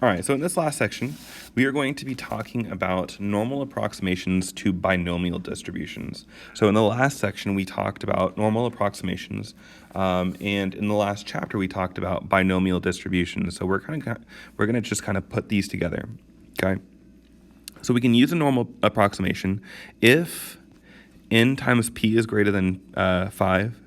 All right, so in this last section, we are going to be talking about normal approximations to binomial distributions. So in the last section, we talked about normal approximations, and in the last chapter, we talked about binomial distributions. So we're going to just kind of put these together, okay? So we can use a normal approximation if n times p is greater than 5,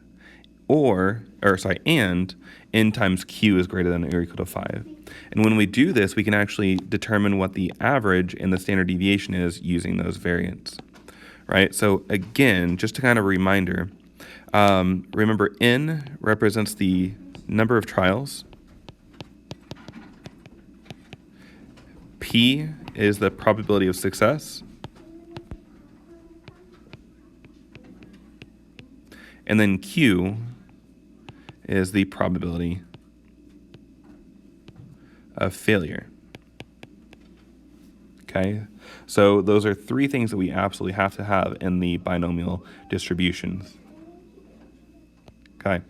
and n times q is greater than or equal to 5. And when we do this, we can actually determine what the average and the standard deviation is using those variants, right? So again, just to kind of reminder, remember n represents the number of trials, p is the probability of success, and then q is the probability of failure. Okay, so those are three things that we absolutely have to have in the binomial distributions. Okay,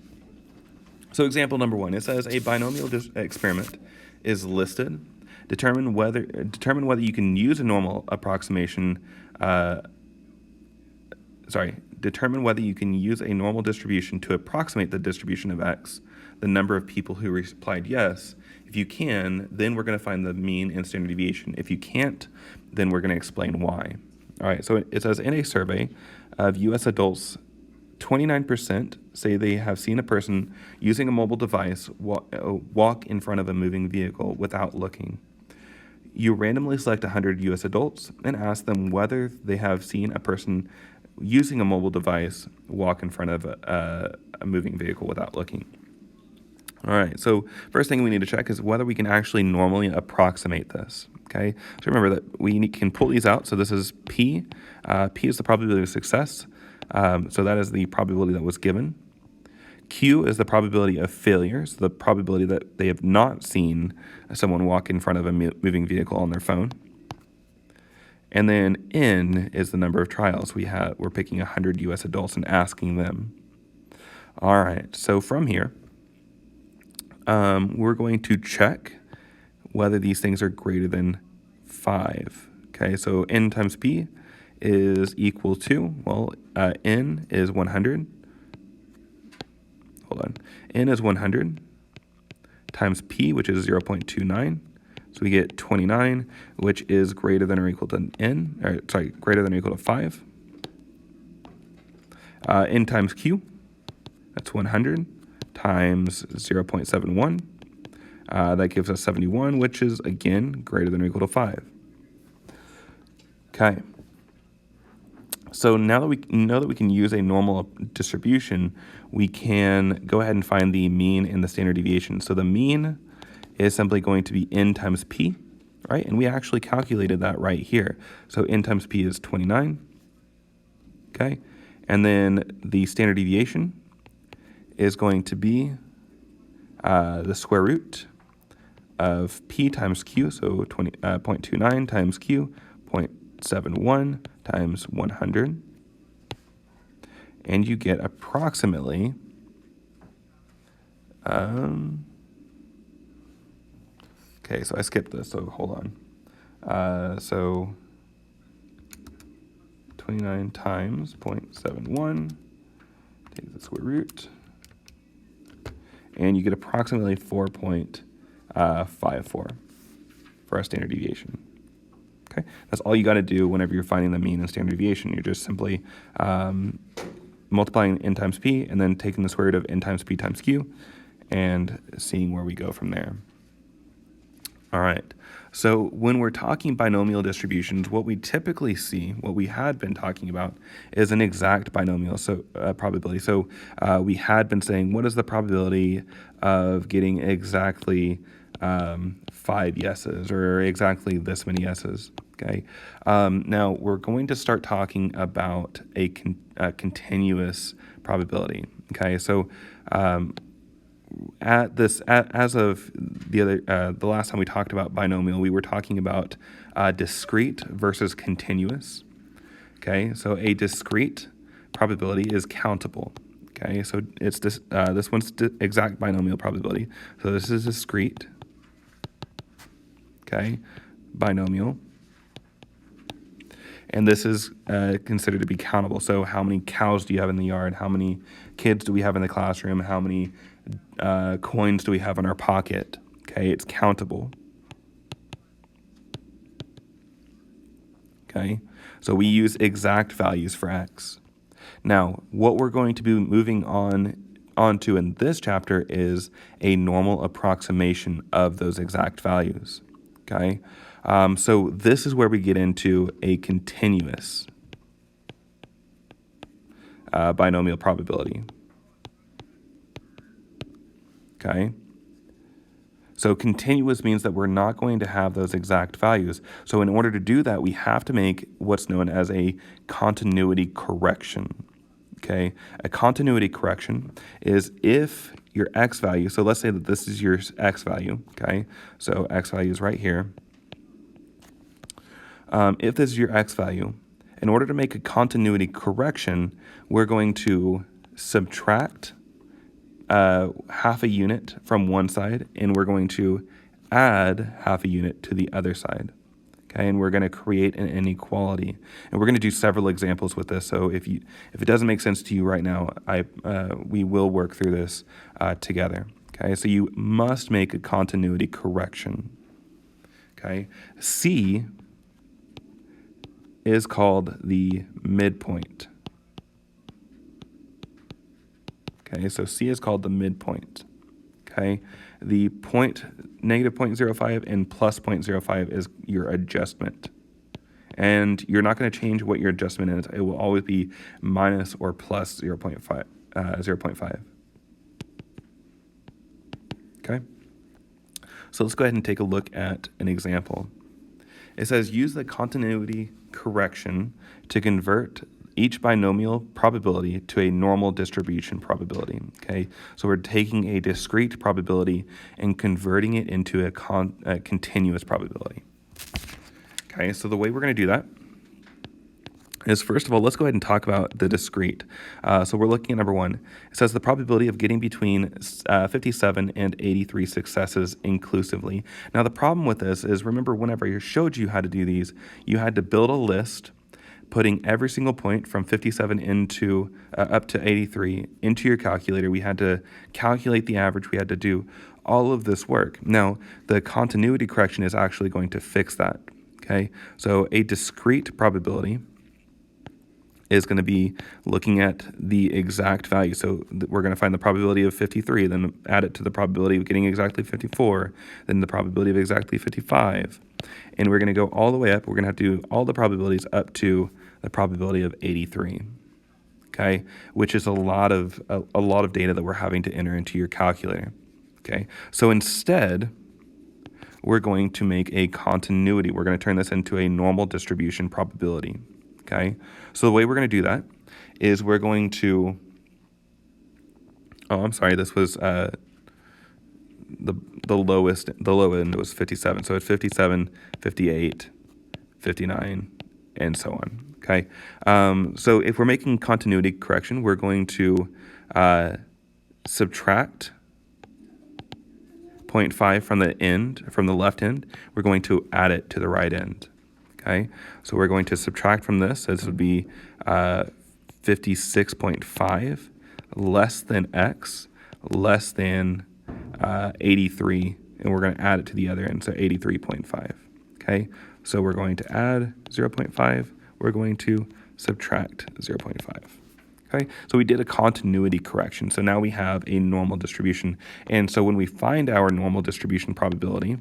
so example number 1, it says a binomial experiment is listed. Determine whether you can use a normal approximation. Determine whether you can use a normal distribution to approximate the distribution of x, the number of people who replied yes. If you can, then we're going to find the mean and standard deviation. If you can't, then we're going to explain why. All right, so it says in a survey of U.S. adults, 29% say they have seen a person using a mobile device walk in front of a moving vehicle without looking. You randomly select 100 U.S. adults and ask them whether they have seen a person using a mobile device walk in front of a moving vehicle without looking. All right, so first thing we need to check is whether we can actually normally approximate this, okay? So remember that we can pull these out. So this is P. P is the probability of success. So that is the probability that was given. Q is the probability of failure, so the probability that they have not seen someone walk in front of a moving vehicle on their phone. And then N is the number of trials we're picking 100 U.S. adults and asking them. All right, so from here, we're going to check whether these things are greater than 5. Okay, so N times P is equal to, N is 100. Hold on. N is 100 times P, which is 0.29. So we get 29, which is greater than or equal to greater than or equal to 5. N times Q, that's 100 times 0.71. That gives us 71, which is, again, greater than or equal to 5. Okay. So now that we know that we can use a normal distribution, we can go ahead and find the mean and the standard deviation. So the mean is simply going to be N times P, right? And we actually calculated that right here. So N times P is 29, okay? And then the standard deviation is going to be the square root of P times Q, so 0.29 times Q, 0.71 times 100, and you get approximately okay, so I skipped this, so hold on. So 29 times 0.71, take the square root, and you get approximately 4.54 for our standard deviation. Okay, that's all you got to do whenever you're finding the mean and standard deviation. You're just simply multiplying N times P and then taking the square root of N times P times Q and seeing where we go from there. All right, so when we're talking binomial distributions, what we typically see, what we had been talking about, is an exact binomial probability. So we had been saying, what is the probability of getting exactly 5 yeses or exactly this many yeses? Okay. Now we're going to start talking about a continuous probability. Okay, so as of the last time we talked about binomial, we were talking about discrete versus continuous. Okay, so a discrete probability is countable. Okay, so it's this one's exact binomial probability. So this is discrete. okay, binomial. And this is considered to be countable. So how many cows do you have in the yard? How many kids do we have in the classroom? How many coins do we have in our pocket? Okay, it's countable. Okay, so we use exact values for x. Now, what we're going to be moving onto in this chapter is a normal approximation of those exact values. Okay, so this is where we get into a continuous binomial probability. Okay. So continuous means that we're not going to have those exact values. So in order to do that, we have to make what's known as a continuity correction. Okay, a continuity correction is if your x value, so let's say that this is your x value, okay, so x value is right here. If this is your x value, in order to make a continuity correction, we're going to subtract half a unit from one side, and we're going to add half a unit to the other side. Okay, and we're going to create an inequality, and we're going to do several examples with this. So if it doesn't make sense to you right now, we will work through this together. Okay, so you must make a continuity correction. Okay, C is called the midpoint. Okay, so C is called the midpoint. Okay, the point, negative 0.05 and plus 0.05 is your adjustment. And you're not going to change what your adjustment is. It will always be minus or plus 0.5. Okay, so let's go ahead and take a look at an example. It says use the continuity correction to convert each binomial probability to a normal distribution probability. Okay, so we're taking a discrete probability and converting it into a continuous probability. Okay, so the way we're going to do that is, first of all, let's go ahead and talk about the discrete. So we're looking at number one. It says the probability of getting between 57 and 83 successes inclusively. Now, the problem with this is, remember, whenever I showed you how to do these, you had to build a list, putting every single point from 57 into up to 83 into your calculator. We had to calculate the average. We had to do all of this work. Now, the continuity correction is actually going to fix that. Okay, so a discrete probability is going to be looking at the exact value. So we're going to find the probability of 53, then add it to the probability of getting exactly 54, then the probability of exactly 55. And we're going to go all the way up. We're going to have to do all the probabilities up to the probability of 83. Okay, which is a lot of data that we're having to enter into your calculator. Okay, so instead, we're going to make a continuity. We're going to turn this into a normal distribution probability. Okay, so the way we're going to do that is we're going to, this was the low end was 57. So it's 57, 58, 59, and so on. Okay, so if we're making continuity correction, we're going to subtract 0.5 from the left end. We're going to add it to the right end. Okay, so we're going to subtract from this. So this would be 56.5 less than x less than 83, and we're going to add it to the other end, so 83.5. Okay, so we're going to add 0.5. We're going to subtract 0.5. Okay, so we did a continuity correction. So now we have a normal distribution. And so when we find our normal distribution probability,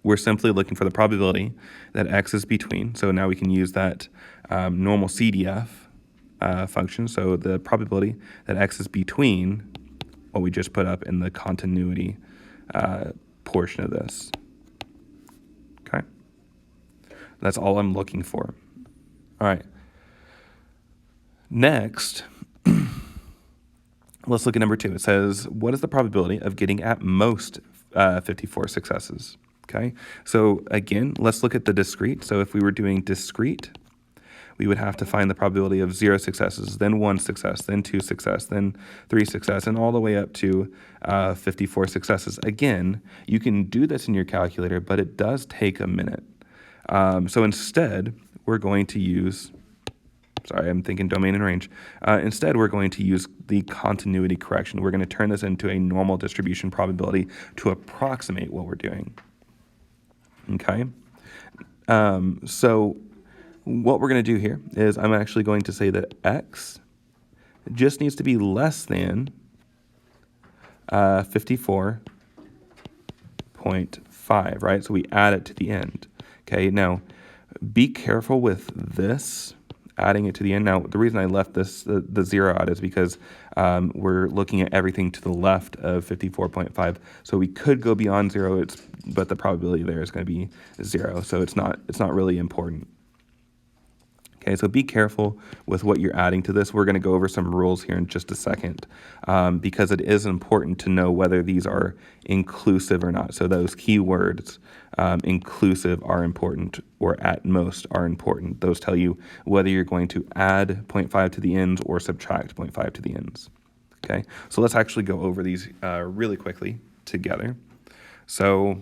we're simply looking for the probability that x is between. So now we can use that normal CDF function. So the probability that x is between what we just put up in the continuity portion of this. Okay, that's all I'm looking for. All right. Next, let's look at number 2. It says, what is the probability of getting at most 54 successes? Okay, so again, let's look at the discrete. So if we were doing discrete, we would have to find the probability of 0 successes, then 1 success, then 2 success, then 3 success, and all the way up to 54 successes. Again, you can do this in your calculator, but it does take a minute. So instead, we're going to use, sorry, I'm thinking domain and range. Instead, we're going to use the continuity correction. We're going to turn this into a normal distribution probability to approximate what we're doing. Okay? So what we're going to do here is I'm actually going to say that x just needs to be less than 54.5, right? So we add it to the end. Okay, now be careful with this, adding it to the end. Now, the reason I left this the 0 out is because we're looking at everything to the left of 54.5. So we could go beyond 0, but the probability there is going to be 0. So it's not really important. Okay, so be careful with what you're adding to this. We're going to go over some rules here in just a second because it is important to know whether these are inclusive or not. So those keywords, inclusive, are important, or at most are important. Those tell you whether you're going to add 0.5 to the ends or subtract 0.5 to the ends. Okay, so let's actually go over these really quickly together. So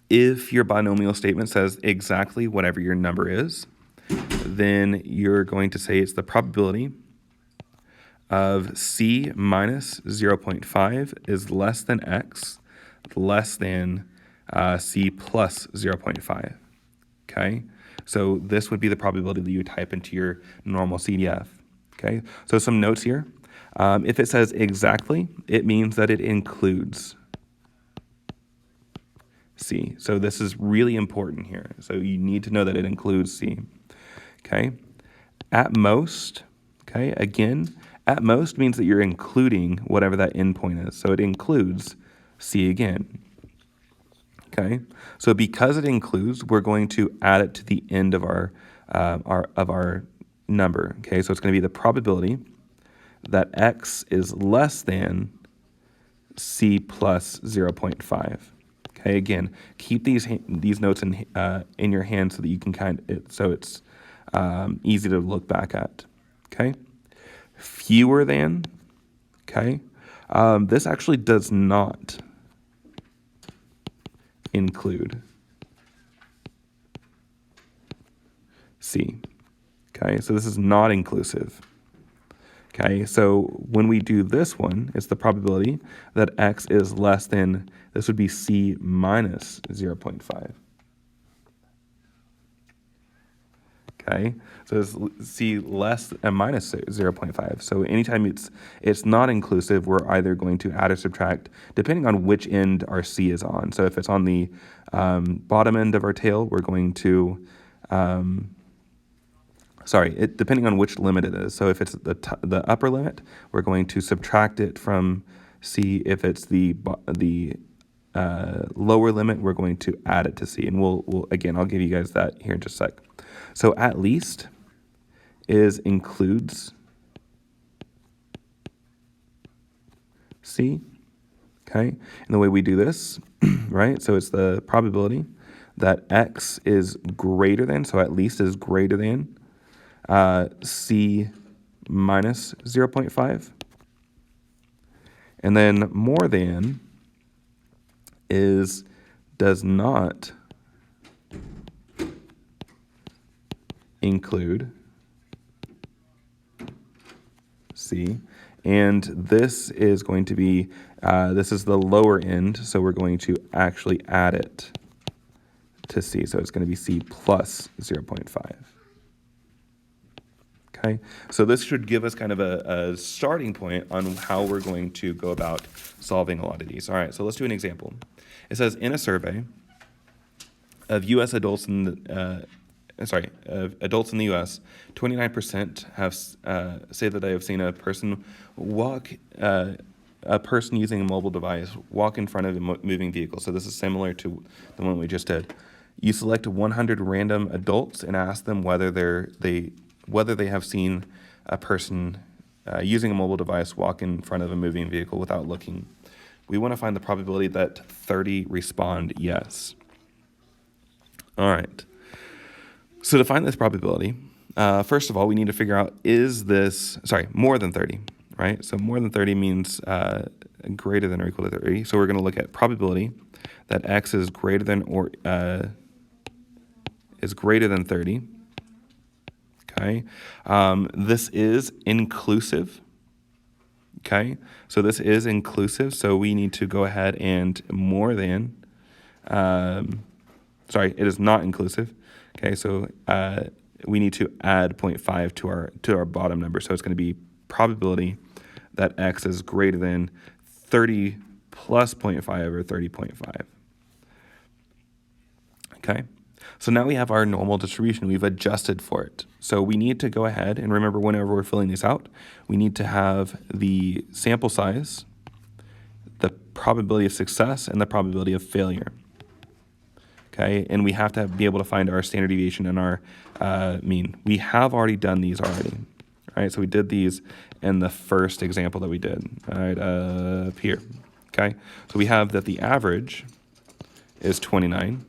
if your binomial statement says exactly whatever your number is, then you're going to say it's the probability of c minus 0.5 is less than x less than c plus 0.5. Okay, so this would be the probability that you type into your normal CDF. Okay, so some notes here. If it says exactly, it means that it includes c. So this is really important here. So you need to know that it includes c. Okay, at most, okay, again, at most means that you're including whatever that endpoint is. So it includes c again. Okay, so because it includes, we're going to add it to the end of our number. Okay, so it's going to be the probability that x is less than c plus 0.5. Okay, again, keep these notes in your hand so that you can it's easy to look back at. Okay, fewer than. Okay, this actually does not include c. Okay, so this is not inclusive. Okay, so when we do this one, it's the probability that x is less than, this would be c minus 0.5. Okay, so it's c less and minus 0.5. So anytime it's not inclusive, we're either going to add or subtract, depending on which end our c is on. So if it's on the bottom end of our tail, we're going to, depending on which limit it is. So if it's the upper limit, we're going to subtract it from c. If it's the lower limit, we're going to add it to c. And we'll again, I'll give you guys that here in just a sec. So at least includes c. Okay, and the way we do this, right? So it's the probability that x is greater than, so at least is greater than c minus 0.5. And then more than does not include c. And this is going to be, this is the lower end, so we're going to actually add it to c. So it's going to be c plus 0.5. Okay, so this should give us kind of a starting point on how we're going to go about solving a lot of these. All right, so let's do an example. It says, in a survey of U.S. adults in the, adults in the U.S., 29% have say that they have seen a person using a mobile device walk in front of a moving vehicle. So this is similar to the one we just did. You select 100 random adults and ask them whether they have seen a person using a mobile device walk in front of a moving vehicle without looking. We want to find the probability that 30 respond yes. All right. So to find this probability, first of all, we need to figure out, more than 30, right? So more than 30 means greater than or equal to 30. So we're going to look at probability that x is greater than 30. Okay. This is inclusive. Okay. So this is inclusive. So we need to go ahead and more than, it is not inclusive. Okay. So we need to add 0.5 to our bottom number. So it's going to be probability that x is greater than 30 plus 0.5 over 30.5. Okay. So now we have our normal distribution. We've adjusted for it. So we need to go ahead and remember, whenever we're filling these out, we need to have the sample size, the probability of success, and the probability of failure. Okay, and we have to be able to find our standard deviation and our mean. We have already done these already. All right, so we did these in the first example that we did. All right, up here. Okay, so we have that the average is 29.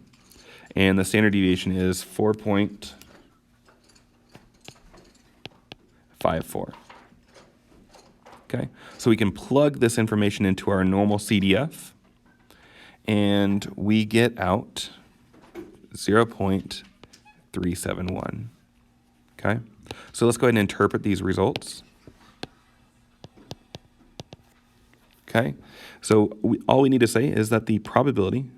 And the standard deviation is 4.54. Okay, so we can plug this information into our normal CDF, and we get out 0.371. Okay, so let's go ahead and interpret these results. Okay, so all we need to say is that the probability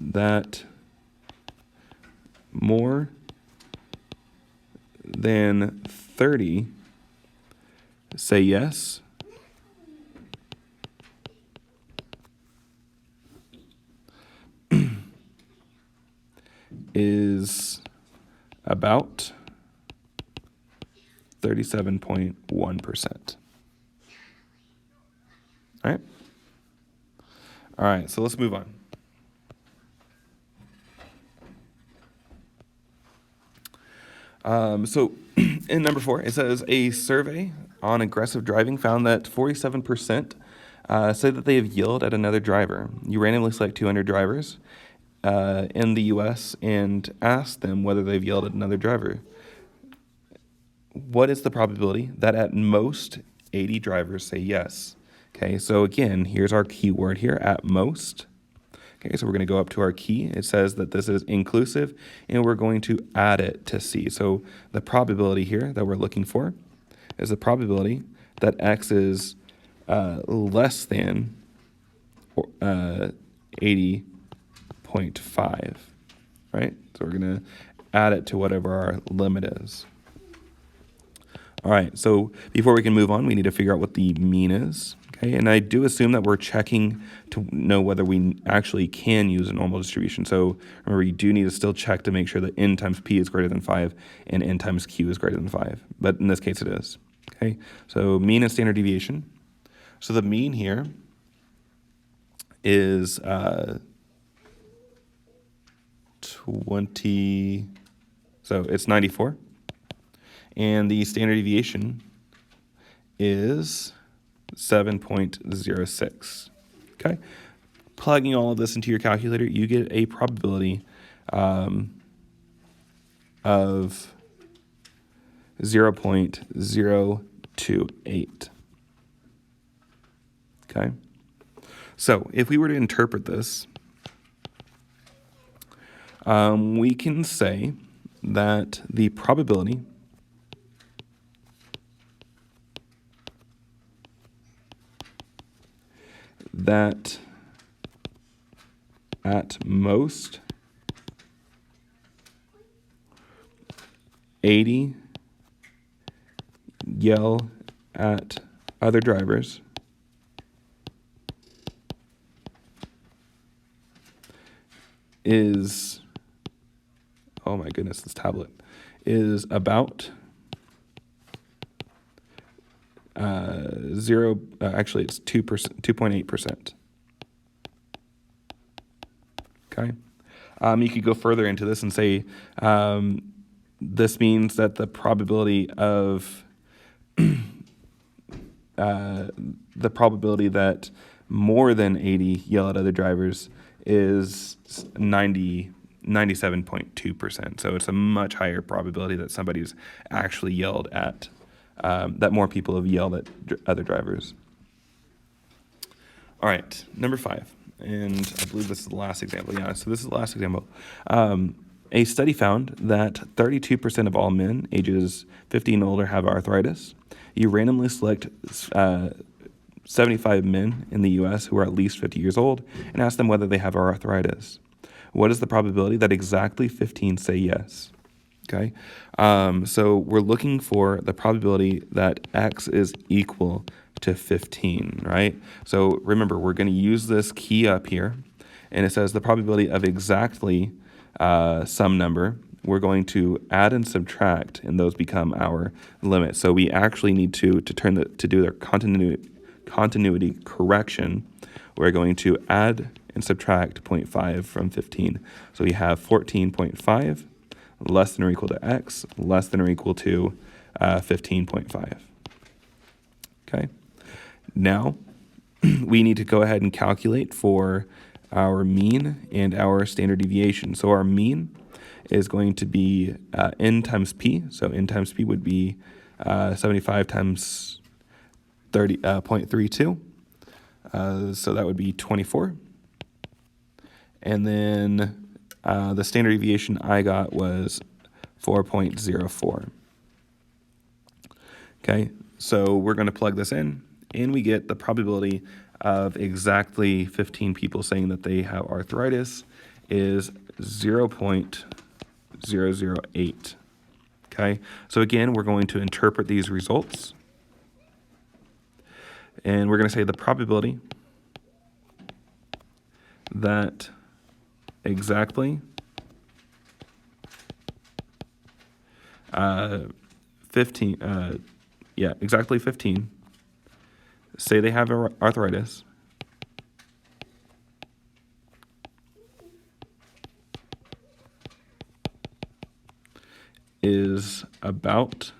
that more than 30 say yes is about 37.1%. All right. All right, so let's move on. So in number 4, it says a survey on aggressive driving found that 47% said that they have yelled at another driver. You randomly select 200 drivers in the U.S. and ask them whether they've yelled at another driver. What is the probability that at most 80 drivers say yes? Okay, so again, here's our keyword here, at most. Okay, so we're going to go up to our key. It says that this is inclusive, and we're going to add it to C. So the probability here that we're looking for is the probability that x is less than 80.5, right? So we're going to add it to whatever our limit is. All right, so before we can move on, we need to figure out what the mean is. Okay, and I do assume that we're checking to know whether we actually can use a normal distribution. So remember, you do need to still check to make sure that n times p is greater than 5 and n times q is greater than 5. But in this case, it is. Okay, so mean and standard deviation. So the mean here is 20, so it's 94. And the standard deviation is 7.06. Okay, plugging all of this into your calculator, you get a probability of 0.028. Okay, so if we were to interpret this, we can say that the probability that at most 80 yell at other drivers is, oh my goodness, this tablet, is about actually it's 2.8%. Okay. You could go further into this and say this means that the probability of the probability that more than 80 yell at other drivers is 99%. 97.2%. So it's a much higher probability that somebody's actually yelled at, that more people have yelled at other drivers. All right, number 5, and I believe this is the last example. Yeah, so this is the last example. A study found that 32% of all men ages 50 and older have arthritis. You randomly select 75 men in the U.S. who are at least 50 years old and ask them whether they have arthritis. What is the probability that exactly 15 say yes? Okay, so we're looking for the probability that X is equal to 15, right? So remember, we're going to use this key up here, and it says the probability of exactly some number. We're going to add and subtract, and those become our limit. So we actually need to do their continuity correction. We're going to add and subtract 0.5 from 15. So we have 14.5 less than or equal to X, less than or equal to 15.5. Okay. Now we need to go ahead and calculate for our mean and our standard deviation. So our mean is going to be n times p. So n times p would be 75 times 0.32. So that would be 24. And then the standard deviation I got was 4.04. Okay, so we're going to plug this in, and we get the probability of exactly 15 people saying that they have arthritis is 0.008. Okay, so again, we're going to interpret these results, and we're going to say the probability that exactly 15 say they have arthritis is about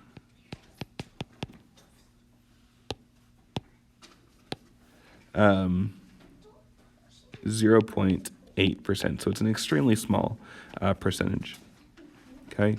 0.8%. So it's an extremely small percentage. Okay.